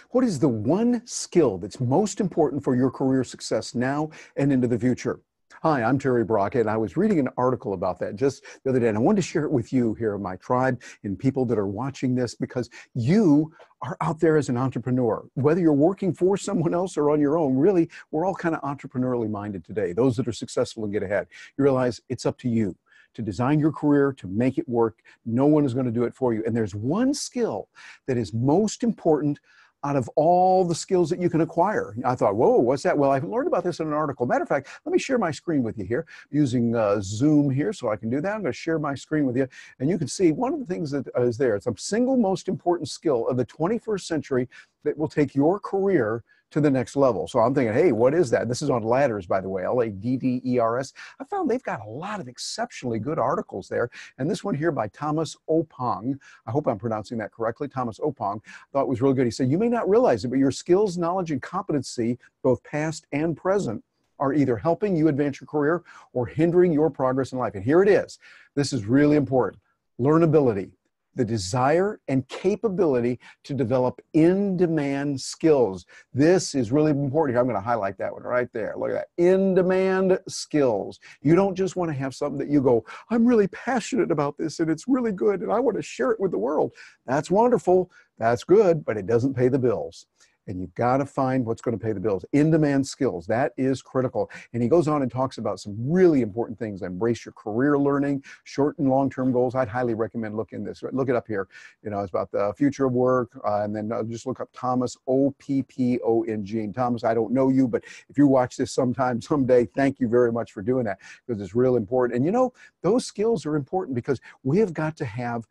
What is the one skill that's most important for your career success now and into the future? Hi, I'm Terry Brockett, and I was reading an article about that just the other day, and I wanted to share it with you here in my tribe and people that are watching this, because you are out there as an entrepreneur. Whether you're working for someone else or on your own, really, we're all kind of entrepreneurially minded today. Those that are successful and get ahead. You realize it's up to you to design your career, to make it work. No one is going to do it for you. And there's one skill that is most important out of all the skills that you can acquire. I thought, whoa, what's that? Well, I learned about this in an article. Matter of fact, let me share my screen with you here using Zoom here so I can do that. I'm going to share my screen with you. And you can see one of the things that is there. It's a single most important skill of the 21st century that will take your career to the next level. So I'm thinking, hey, what is that? This is on Ladders, by the way, Ladders. I found they've got a lot of exceptionally good articles there. And this one here by Thomas Oppong, I hope I'm pronouncing that correctly, Thomas Oppong, thought it was really good. He said, you may not realize it, but your skills, knowledge, and competency, both past and present, are either helping you advance your career or hindering your progress in life. And here it is. This is really important. Learnability. The desire and capability to develop in-demand skills. This is really important here. I'm going to highlight that one right there. Look at that. In-demand skills. You don't just want to have something that you go, I'm really passionate about this and it's really good and I want to share it with the world. That's wonderful. That's good, but it doesn't pay the bills. And you've got to find what's going to pay the bills. In-demand skills, that is critical. And he goes on and talks about some really important things. Embrace your career learning, short and long-term goals. I'd highly recommend looking this. Look it up here. You know, it's about the future of work. And then just look up Thomas, O-P-P-O-N-G. And Thomas, I don't know you, but if you watch this sometime, someday, thank you very much for doing that, because it's real important. And you know, those skills are important because we have got to have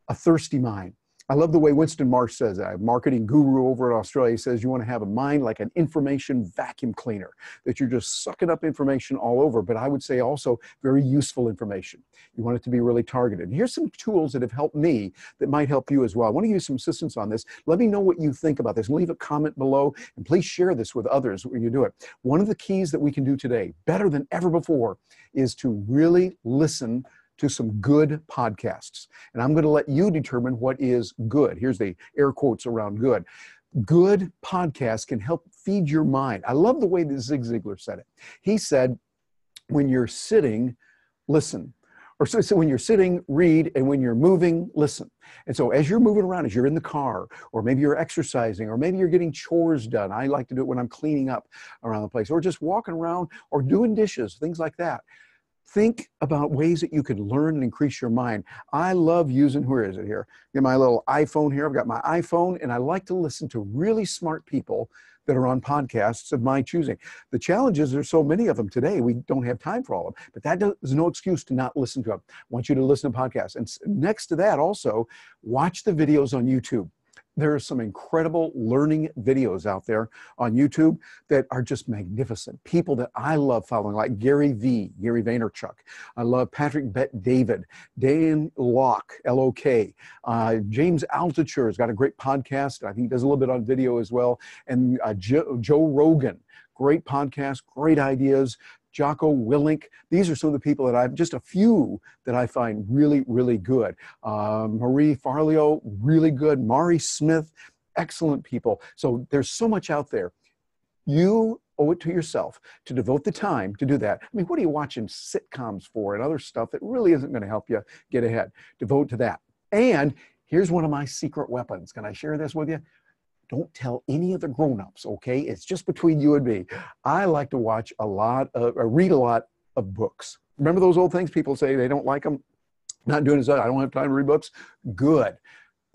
a thirsty mind. I love the way Winston Marsh says that. A marketing guru over in Australia says you want to have a mind like an information vacuum cleaner, that you're just sucking up information all over, but I would say also very useful information. You want it to be really targeted. And here's some tools that have helped me that might help you as well. I want to give you some assistance on this. Let me know what you think about this. Leave a comment below, and please share this with others when you do it. One of the keys that we can do today, better than ever before, is to really listen to some good podcasts. And I'm going to let you determine what is good. Here's the air quotes around good. Good podcasts can help feed your mind. I love the way that Zig Ziglar said it. He said, when you're sitting, listen. Or so when you're sitting, read, and when you're moving, listen. And so as you're moving around, as you're in the car, or maybe you're exercising, or maybe you're getting chores done. I like to do it when I'm cleaning up around the place, or just walking around, or doing dishes, things like that. Think about ways that you can learn and increase your mind. I love using, where is it here? Get my little iPhone here. I've got my iPhone, and I like to listen to really smart people that are on podcasts of my choosing. The challenge is there's so many of them today, we don't have time for all of them, but that is no excuse to not listen to them. I want you to listen to podcasts. And next to that also, watch the videos on YouTube. There are some incredible learning videos out there on YouTube that are just magnificent. People that I love following, like Gary Vaynerchuk. I love Patrick Bet-David, Dan Locke, L-O-K. James Altucher has got a great podcast. I think he does a little bit on video as well. And Joe Rogan, great podcast, great ideas. Jocko Willink. These are some of the people that just a few that I find really, really good. Marie Forleo, really good. Mari Smith, excellent people. So there's so much out there. You owe it to yourself to devote the time to do that. I mean, what are you watching sitcoms for and other stuff that really isn't going to help you get ahead? Devote to that. And here's one of my secret weapons. Can I share this with you? Don't tell any of the grown-ups, okay? It's just between you and me. I like to watch read a lot of books. Remember those old things people say they don't like them? Not doing as I don't have time to read books. Good.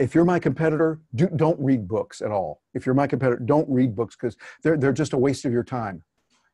If you're my competitor, don't read books at all. If you're my competitor, don't read books because they're just a waste of your time.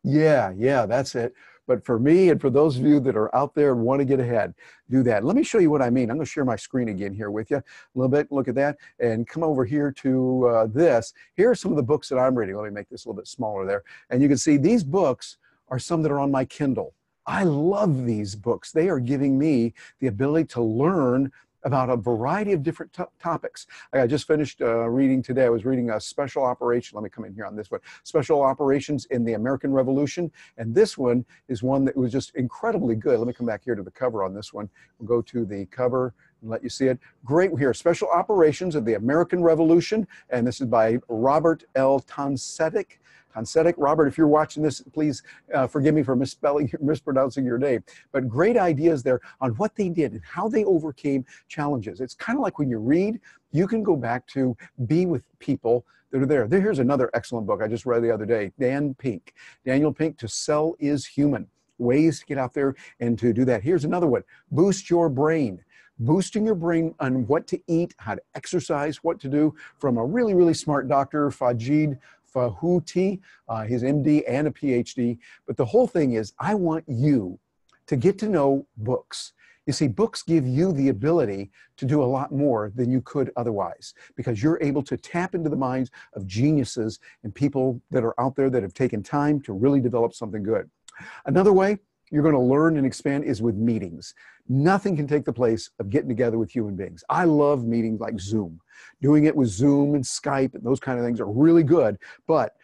Yeah, that's it. But for me and for those of you that are out there and want to get ahead, do that. Let me show you what I mean. I'm going to share my screen again here with you a little bit. Look at that and come over here to this. Here are some of the books that I'm reading. Let me make this a little bit smaller there. And you can see these books are some that are on my Kindle. I love these books. They are giving me the ability to learn about a variety of different topics. I just finished reading today. I was reading a Special Operation. Let me come in here on this one. Special Operations in the American Revolution. And this one is one that was just incredibly good. Let me come back here to the cover on this one. We'll go to the cover let you see it. Great here, Special Operations of the American Revolution, and this is by Robert L. Tonsetic. Robert, if you're watching this, please forgive me for mispronouncing your name. But great ideas there on what they did and how they overcame challenges. It's kind of like when you read, you can go back to be with people that are there. Here's another excellent book I just read the other day, Daniel Pink, To Sell is Human. Ways to get out there and to do that. Here's another one, Boost Your Brain. Boosting your brain on what to eat, how to exercise, what to do, from a really, really smart doctor, Fajid Fahuti, his MD and a PhD. But the whole thing is, I want you to get to know books. You see, books give you the ability to do a lot more than you could otherwise, because you're able to tap into the minds of geniuses and people that are out there that have taken time to really develop something good. Another way you're going to learn and expand is with meetings. Nothing can take the place of getting together with human beings. I love meetings like Zoom. Doing it with Zoom and Skype and those kind of things are really good, but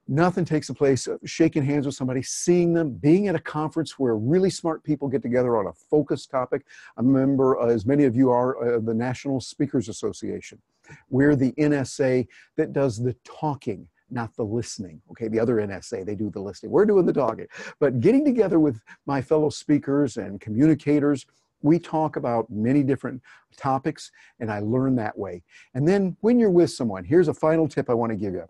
nothing takes the place of shaking hands with somebody, seeing them, being at a conference where really smart people get together on a focused topic. I'm a member, as many of you are, of the National Speakers Association. We're the NSA that does the talking, not the listening. Okay, the other NSA, they do the listening. We're doing the talking. But getting together with my fellow speakers and communicators, we talk about many different topics, and I learn that way. And then when you're with someone, here's a final tip I want to give you.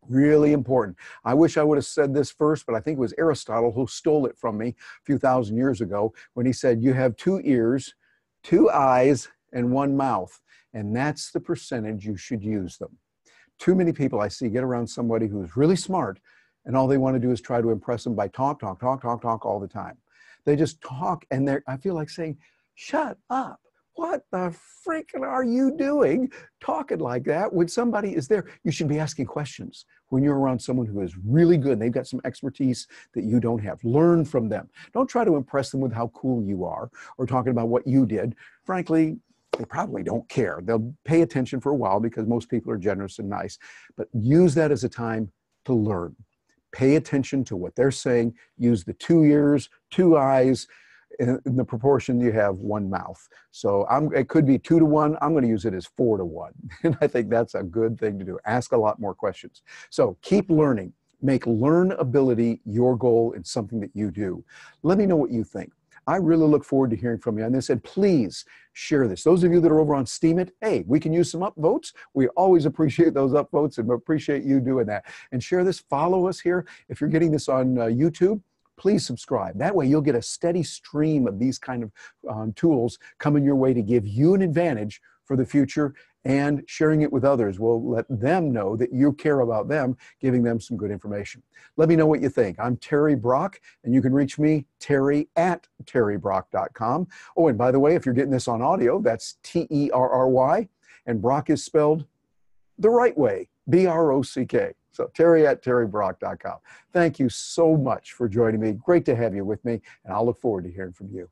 Really important. I wish I would have said this first, but I think it was Aristotle who stole it from me a few thousand years ago when he said, you have 2 ears, 2 eyes, and 1 mouth, and that's the percentage you should use them. Too many people I see get around somebody who's really smart, and all they want to do is try to impress them by talk all the time. They just talk, and I feel like saying, shut up. What the freaking are you doing talking like that when somebody is there? You should be asking questions when you're around someone who is really good and they've got some expertise that you don't have. Learn from them. Don't try to impress them with how cool you are or talking about what you did. Frankly, they probably don't care. They'll pay attention for a while because most people are generous and nice, but use that as a time to learn. Pay attention to what they're saying. Use the 2 ears, 2 eyes, in the proportion you have 1 mouth. So it could be 2 to 1. I'm going to use it as 4 to 1. And I think that's a good thing to do. Ask a lot more questions. So keep learning. Make learnability your goal in something that you do. Let me know what you think. I really look forward to hearing from you on this, and please share this. Those of you that are over on Steemit, hey, we can use some upvotes. We always appreciate those upvotes and appreciate you doing that. And share this, follow us here. If you're getting this on YouTube, please subscribe. That way you'll get a steady stream of these kind of tools coming your way to give you an advantage for the future, and sharing it with others will let them know that you care about them, giving them some good information. Let me know what you think. I'm Terry Brock, and you can reach me, terry@terrybrock.com. Oh, and by the way, if you're getting this on audio, that's Terry, and Brock is spelled the right way, B-R-O-C-K. So terry@terrybrock.com. Thank you so much for joining me. Great to have you with me, and I'll look forward to hearing from you.